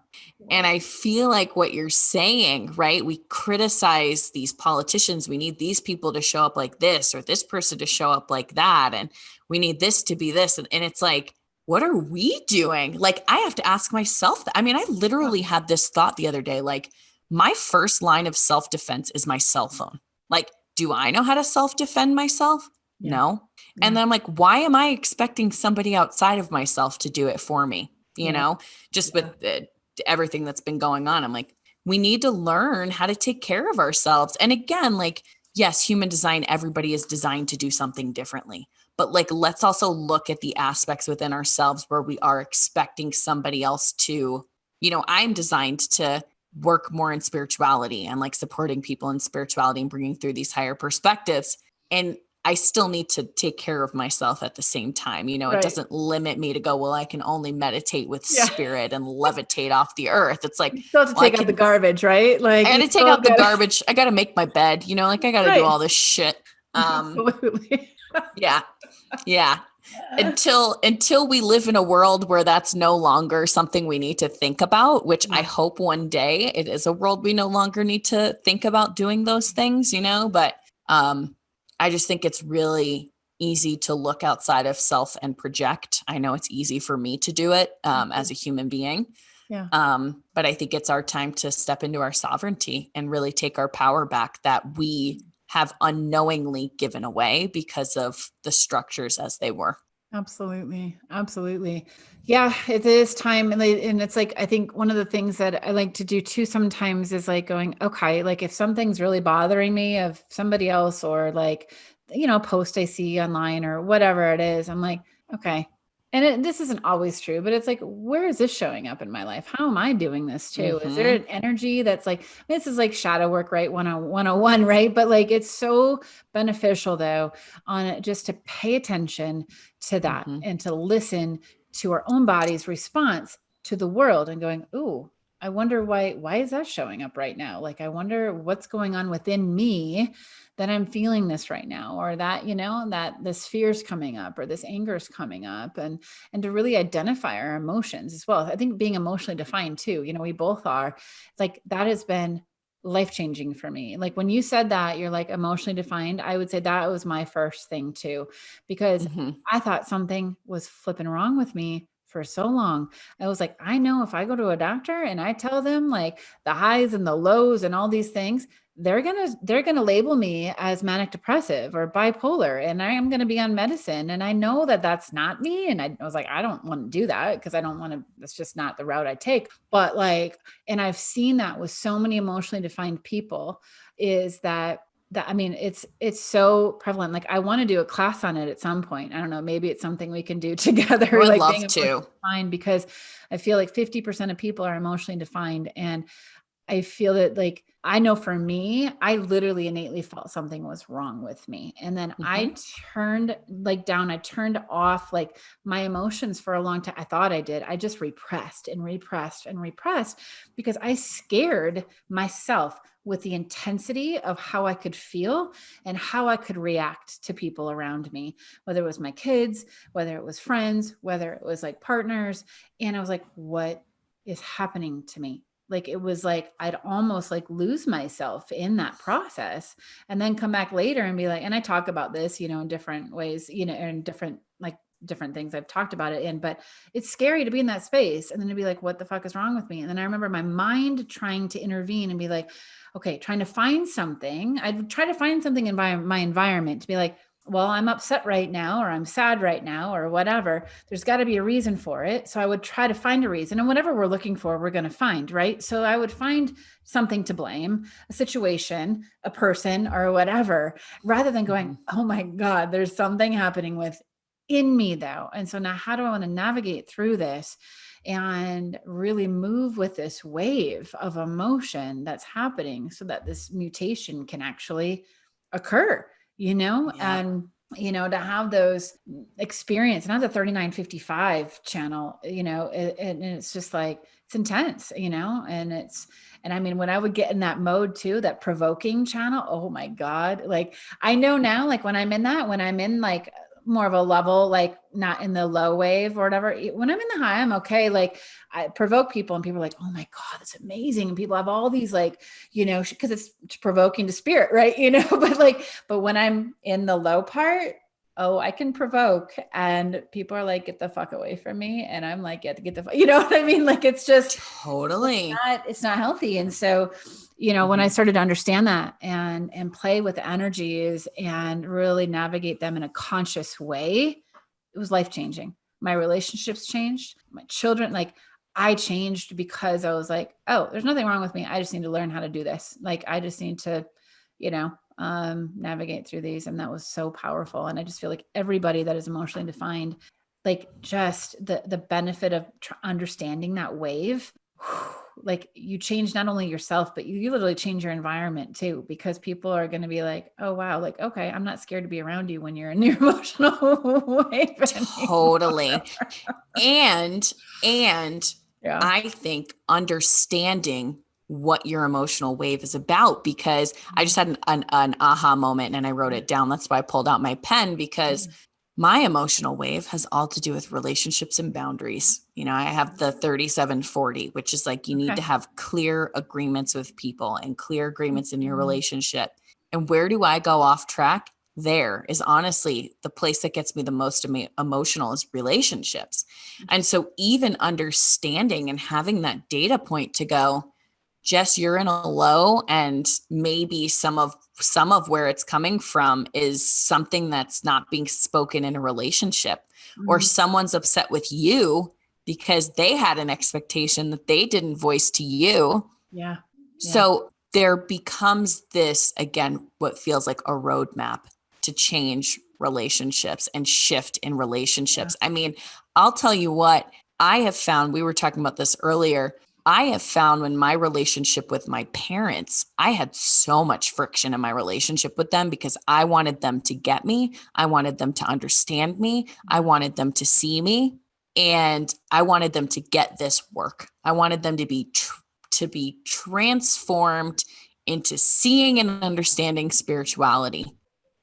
And I feel like what you're saying, right? We criticize these politicians. We need these people to show up like this, or this person to show up like that. And we need this to be this. And it's like, what are we doing? Like, I have to ask myself that. I mean, I literally had this thought the other day, like, my first line of self-defense is my cell phone. Like, do I know how to self-defend myself? Yeah. No. Yeah. And then I'm like, why am I expecting somebody outside of myself to do it for me? Just with everything that's been going on. I'm like, we need to learn how to take care of ourselves. And again, like, yes, human design, everybody is designed to do something differently. But like, let's also look at the aspects within ourselves where we are expecting somebody else to, I'm designed to work more in spirituality and like supporting people in spirituality and bringing through these higher perspectives. And I still need to take care of myself at the same time. It doesn't limit me to go, well, I can only meditate with spirit and levitate off the earth. It's like, You still have to well, take out the garbage, right? Like I got you to take still out the gotta, garbage. I got to make my bed, like I got to do right. all this shit. Absolutely. Yeah. Yeah. Until we live in a world where that's no longer something we need to think about, which I hope one day it is a world we no longer need to think about doing those things, but I just think it's really easy to look outside of self and project. I know it's easy for me to do it as a human being. Yeah. But I think it's our time to step into our sovereignty and really take our power back that we have unknowingly given away because of the structures as they were. Absolutely. Absolutely. Yeah, it is time. And it's like, I think one of the things that I like to do too sometimes is like going, okay, like if something's really bothering me of somebody else, or like, post I see online or whatever it is, I'm like, okay. And this isn't always true, but it's like, where is this showing up in my life? How am I doing this too? Is there an energy that's like, this is like shadow work, right? 101, right? But like, it's so beneficial though, on just to pay attention to that and to listen to our own body's response to the world and going, ooh, I wonder why is that showing up right now? Like, I wonder what's going on within me that I'm feeling this right now, or that, that this fear's coming up, or this anger is coming up, and to really identify our emotions as well. I think being emotionally defined too, we both are, like, that has been life-changing for me. Like when you said that you're like emotionally defined, I would say that was my first thing too, because Mm-hmm. I thought something was flipping wrong with me for so long. I was like, I know if I go to a doctor and I tell them like the highs and the lows and all these things, they're gonna label me as manic depressive or bipolar, and I am gonna be on medicine. And I know that that's not me. And I was like, I don't want to do that because I don't want to. That's just not the route I take. But like, and I've seen that with so many emotionally defined people, is that I mean, it's so prevalent. Like I want to do a class on it at some point. I don't know, maybe it's something we can do I together, would like being love emotionally to. defined, because I feel like 50% of people are emotionally defined. And I feel that, like, I know for me, I literally innately felt something was wrong with me. And then Mm-hmm. I turned like down, I turned off like my emotions for a long time. I thought I did. I just repressed and repressed and repressed because I scared myself with the intensity of how I could feel and how I could react to people around me, whether it was my kids, whether it was friends, whether it was like partners. And I was like, what is happening to me? Like it was like I'd almost like lose myself in that process, and then come back later and be like, and I talk about this, in different ways, in different like different things I've talked about it in. But it's scary to be in that space and then to be like, what the fuck is wrong with me? And then I remember my mind trying to intervene and be like, okay, trying to find something. I'd try to find something in my environment to be like, well, I'm upset right now, or I'm sad right now, or whatever. There's got to be a reason for it. So I would try to find a reason. And whatever we're looking for, we're going to find, right? So I would find something to blame, a situation, a person, or whatever, rather than going, Mm-hmm. oh my God, there's something happening in me though. And so now how do I want to navigate through this and really move with this wave of emotion that's happening so that this mutation can actually occur, Yeah. and to have those experience, and have the 3955 channel, and it's just like, it's intense, and I mean, when I would get in that mode too, that provoking channel, oh my God, like I know now, like when I'm in like more of a level, like not in the low wave or whatever. When I'm in the high, I'm okay. Like I provoke people and people are like, oh my God, that's amazing. And people have all these like, because it's provoking to spirit, right? But when I'm in the low part, oh, I can provoke and people are like, get the fuck away from me. And I'm like, get the fuck, you know what I mean? Like, Totally. it's not healthy. And so, when I Mm-hmm. started to understand that and play with the energies and really navigate them in a conscious way, it was life changing. My relationships changed. My children, like I changed because I was like, oh, there's nothing wrong with me. I just need to learn how to do this. Like I just need to, navigate through these. And that was so powerful. And I just feel like everybody that is emotionally defined, like just the benefit of understanding that wave, like you change not only yourself, but you literally change your environment too, because people are going to be like, oh, wow, like, okay, I'm not scared to be around you when you're in your emotional wave Totally. anymore. And Yeah. I think understanding what your emotional wave is about, because I just had an aha moment and I wrote it down. That's why I pulled out my pen, because my emotional wave has all to do with relationships and boundaries. I have the 3740, which is like you need to Okay. have clear agreements with people and clear agreements in your Mhm. relationship. And where do I go off track? There is honestly the place that gets me the most emotional is relationships. And so even understanding and having that data point to go, Jess, you're in a low, and maybe some of where it's coming from is something that's not being spoken in a relationship, or Mhm. someone's upset with you because they had an expectation that they didn't voice to you. Yeah. Yeah. So there becomes this, again, what feels like a roadmap to change relationships and shift in Yeah. relationships. I mean, I'll tell you what I have found. We were talking about this earlier. I have found when my relationship with my parents, I had so much friction in my relationship with them because I wanted them to get me. I wanted them to understand me. I wanted them to see me. And I wanted them to get this work. I wanted them to be transformed into seeing and understanding spirituality.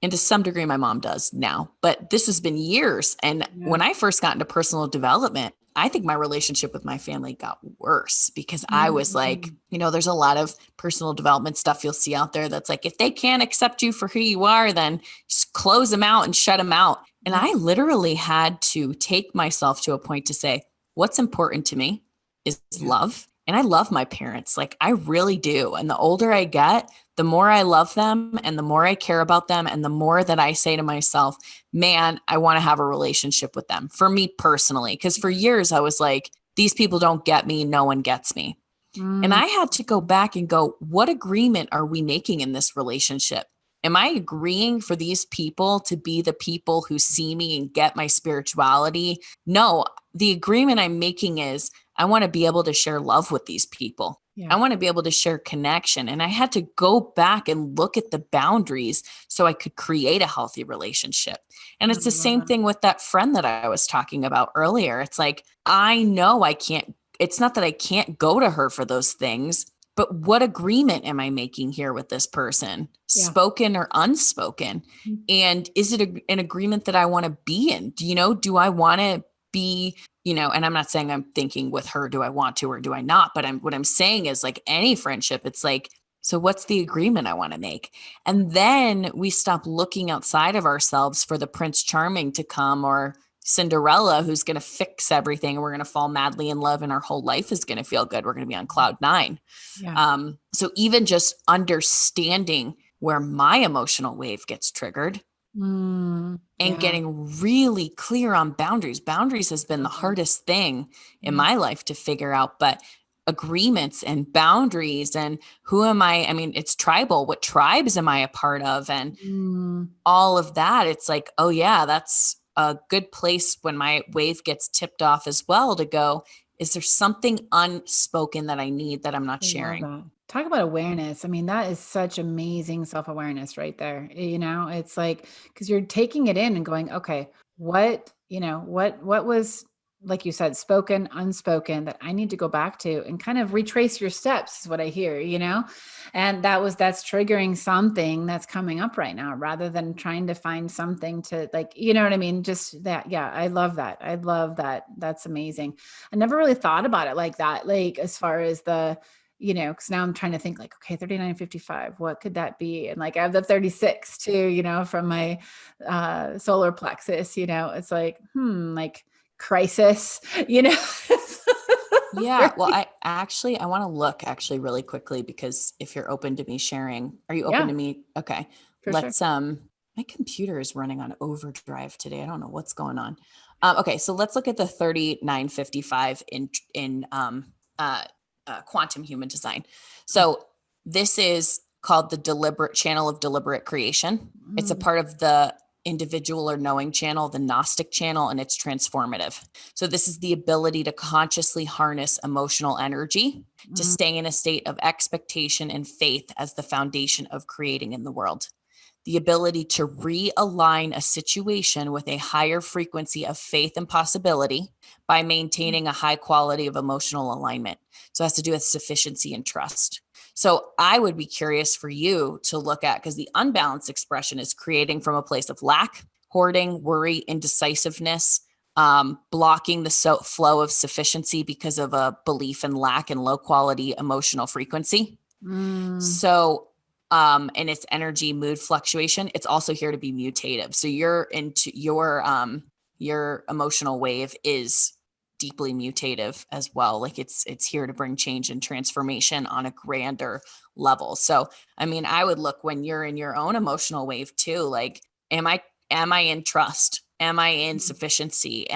And to some degree, my mom does now, but this has been years. And Yeah. when I first got into personal development, I think my relationship with my family got worse because I was like, Mm. there's a lot of personal development stuff you'll see out there that's like, if they can't accept you for who you are, then just close them out and shut them out. And Yeah. I literally had to take myself to a point to say, what's important to me is Yeah. love. And I love my parents. Like I really do. And the older I get, the more I love them and the more I care about them. And the more that I say to myself, man, I want to have a relationship with them for me personally. Because for years I was like, these people don't get me. No one gets me. And Mm. I had to go back and go, what agreement are we making in this relationship? Am I agreeing for these people to be the people who see me and get my spirituality? No, the agreement I'm making is I want to be able to share love with these people. I Yeah. want to be able to share connection. And I had to go back and look at the boundaries so I could create a healthy relationship. And I it's the love same that. thing with that friend that I was talking about earlier. It's like, I know I can't, it's not that I can't go to her for those things, but what agreement am I making here with this person, Yeah. spoken or unspoken? And is it an agreement that I want to be in? Do I want to be, and I'm not saying I'm thinking with her, do I want to or do I not? But what I'm saying is like any friendship, it's like, so what's the agreement I want to make? And then we stop looking outside of ourselves for the Prince Charming to come or Cinderella who's going to fix everything and we're going to fall madly in love and our whole life is going to feel good. We're going to be on cloud nine. Yeah. So even just understanding where my emotional wave gets triggered Mm. and Yeah. getting really clear on boundaries. Boundaries has been the Love that. hardest thing in Yeah. my life to figure out, but agreements and boundaries and who am I mean, it's tribal. What tribes am I a part of? And Mm. all of that, it's like, oh yeah, that's a good place when my wave gets tipped off as well to go, is there something unspoken that I need that I'm not I love sharing? that. Talk about awareness. I mean, that is such amazing self-awareness right there. It's like because you're taking it in and going, okay, what was like you said, spoken, unspoken that I need to go back to and kind of retrace your steps is what I hear. And that's triggering something that's coming up right now rather than trying to find something to like, you know what I mean? Just that. Yeah, I love that. I love that. That's amazing. I never really thought about it like that. Like as far as because now I'm trying to think like, okay, 3955, what could that be? And like I have the 36 too, from my solar plexus, it's like crisis, you know. Yeah, well, Right. I want to look actually really quickly because if you're open to me sharing, are you open Yeah, to me? Okay. for sure. Let's my computer is running on overdrive today. I don't know what's going on. Okay, so let's look at the 3955 uh, quantum human design. So this is called the deliberate channel of deliberate creation. It's a Mm, part of the individual or knowing channel, the Gnostic channel, and it's transformative. So this is the ability to consciously harness emotional energy to mm, stay in a state of expectation and faith as the foundation of creating in the world. The ability to realign a situation with a higher frequency of faith and possibility by maintaining a high quality of emotional alignment. So it has to do with sufficiency and trust. So I would be curious for you to look at, because the unbalanced expression is creating from a place of lack, hoarding, worry, indecisiveness, blocking the flow of sufficiency because of a belief in lack and low quality emotional frequency. mm, So, and its energy mood fluctuation, it's also here to be mutative. So your emotional wave is deeply mutative as well. Like it's here to bring change and transformation on a grander level. So, I mean, I would look when you're in your own emotional wave too, like, am I in trust? Am I in sufficiency?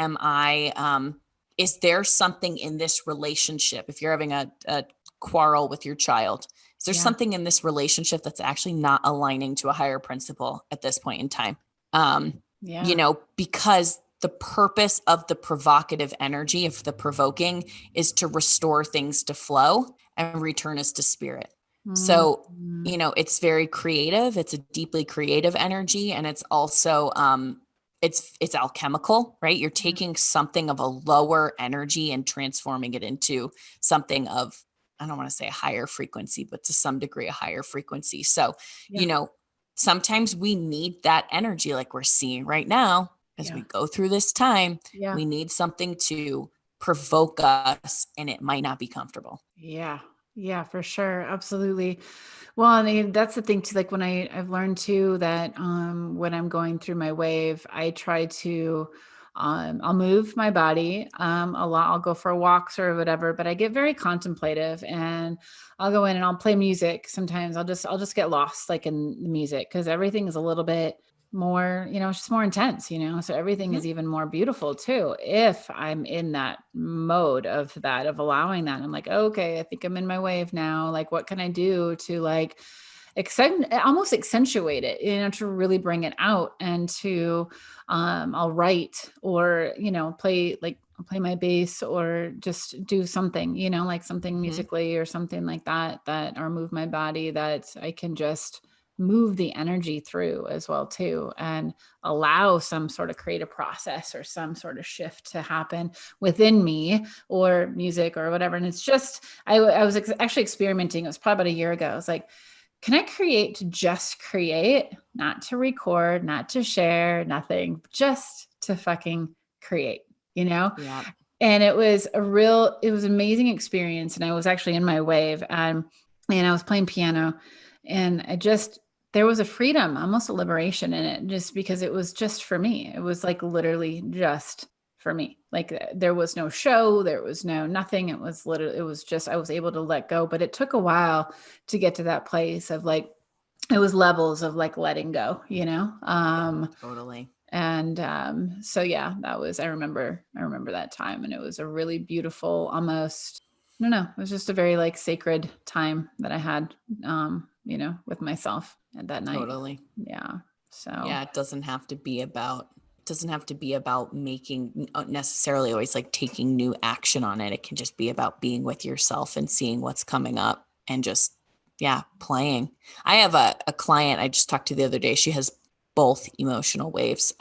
Is there something in this relationship? If you're having a quarrel with your child, is there yeah, something in this relationship that's actually not aligning to a higher principle at this point in time? yeah, Because the purpose of the provocative energy, of the provoking, is to restore things to flow and return us to spirit. mm, So, mm, it's very creative. It's a deeply creative energy. And it's also, it's alchemical, right? You're yeah, taking something of a lower energy and transforming it into something of, I don't want to say a higher frequency, but to some degree a higher frequency. So, yeah, you know, sometimes we need that energy like we're seeing right now as yeah, we go through this time. yeah, We need something to provoke us and it might not be comfortable. Yeah. Yeah, for sure. Absolutely. Well, I mean, that's the thing too. Like when I've learned too that when I'm going through my wave, I try to I'll move my body a lot. I'll go for walks or whatever, but I get very contemplative and I'll go in and I'll play music. Sometimes I'll just get lost like in the music because everything is a little bit more, it's just more intense, so everything Mhm. is even more beautiful too if I'm in that mode of allowing that. I'm like, okay, I think I'm in my wave now. Like, what can I do to like almost accentuate it, to really bring it out and to I'll write or play, like I'll play my bass or just do something, like something Mhm. musically or something like that or move my body that I can just move the energy through as well too, and allow some sort of creative process or some sort of shift to happen within me or music or whatever. And it's just I was actually experimenting. It was probably about a year ago. I was like, can I create to just create, not to record, not to share, nothing, just to fucking create, you know? Yeah. And it was an amazing experience. And I was actually in my wave and I was playing piano and there was a freedom, almost a liberation in it, just because it was just for me. It was like literally just for me. Like there was no show, there was no nothing. It was just, I was able to let go, but it took a while to get to that place of like, it was levels of like letting go, Totally. and so yeah, I remember that time, and it was a really beautiful, almost, I don't know, it was just a very like sacred time that I had, with myself at that night. Totally. Yeah. So Yeah, it doesn't have to be about making necessarily always like taking new action on it. It can just be about being with yourself and seeing what's coming up and just, yeah, playing. I have a client I just talked to the other day. She has both emotional waves,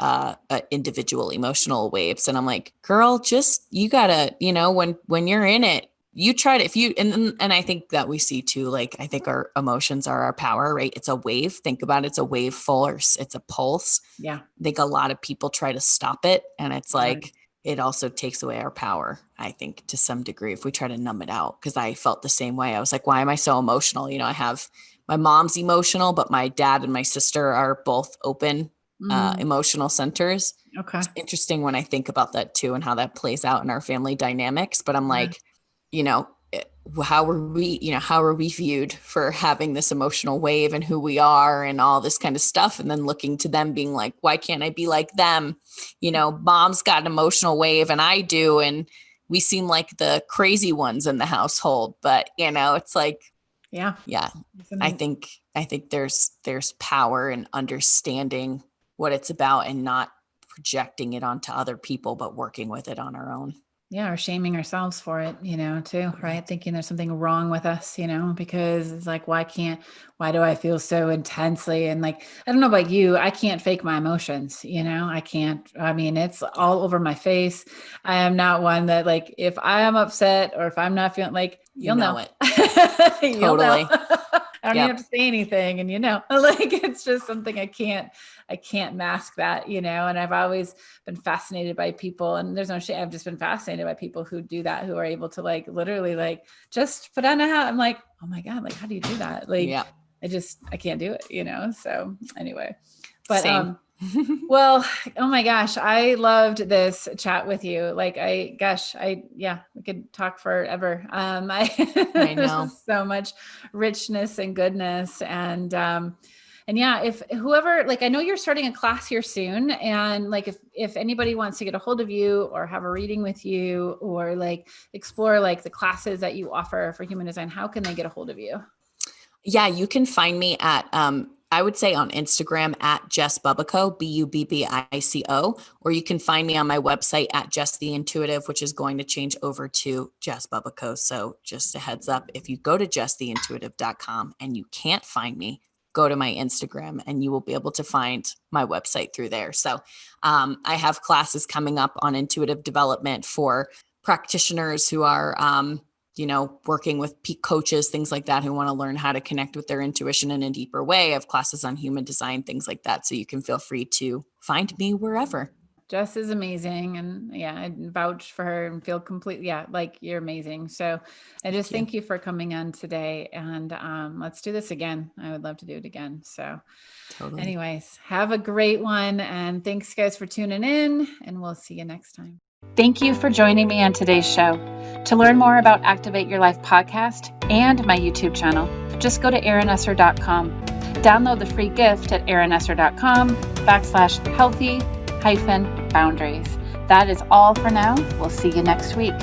individual emotional waves. And I'm like, girl, just, you gotta, when you're in it, you try to, if you, and I think that we see too, like, I think our emotions are our power, right? It's a wave. Think about it. It's a wave force. It's a pulse. yeah. I think a lot of people try to stop it. And it's Right. like, it also takes away our power, I think, to some degree, if we try to numb it out. Cause I felt the same way. I was like, why am I so emotional? I have my mom's emotional, but my dad and my sister are both open, Mm, emotional centers. okay. It's interesting when I think about that too and how that plays out in our family dynamics. But I'm Yeah. like, you know, how are we viewed for having this emotional wave and who we are and all this kind of stuff, and then looking to them being like, why can't I be like them? Mom's got an emotional wave and I do, and we seem like the crazy ones in the household, but it's like, Yeah. yeah, i Isn't- think i think there's power in understanding what it's about and not projecting it onto other people, but working with it on our own. Yeah, or shaming ourselves for it, too, right? Thinking there's something wrong with us, because it's like, why do I feel so intensely? And like, I don't know about you, I can't fake my emotions, I can't, I mean, it's Yeah, all over my face. I am not one that like, if I am upset or if I'm not feeling like, you you'll know know, it. you'll know. Totally. I don't even have Yep. to say anything. And, like, it's just something I can't mask that, and I've always been fascinated by people, and there's no shame. I've just been fascinated by people who do that, who are able to like literally like just put on a hat. I'm like, oh my God, like how do you do that? Like Yep. I can't do it, So anyway, but Same. well, oh my gosh, I loved this chat with you. Like yeah, we could talk forever. I There's know. just so much richness and goodness, and yeah, if whoever, like, I know you're starting a class here soon, and like if anybody wants to get a hold of you or have a reading with you or like explore like the classes that you offer for human design, how can they get a hold of you? Yeah, you can find me at I would say on Instagram at Jess Bubbico, Bubbico, or you can find me on my website at Jess the Intuitive, which is going to change over to Jess Bubbico. So just a heads up, if you go to jesstheintuitive.com and you can't find me, go to my Instagram and you will be able to find my website through there. So I have classes coming up on intuitive development for practitioners who are working with coaches, things like that, who want to learn how to connect with their intuition in a deeper way. I have classes on human design, things like that. So you can feel free to find me wherever. Jess is amazing. And yeah, I vouch for her and feel completely, yeah, like you're amazing. So I just Thank you. thank you for coming on today. And let's do this again. I would love to do it again. So, Totally. anyways, have a great one. And thanks, guys, for tuning in. And we'll see you next time. Thank you for joining me on today's show. To learn more about Activate Your Life podcast and my YouTube channel, just go to erinesser.com. Download the free gift at erinesser.com/healthy-boundaries. That is all for now. We'll see you next week.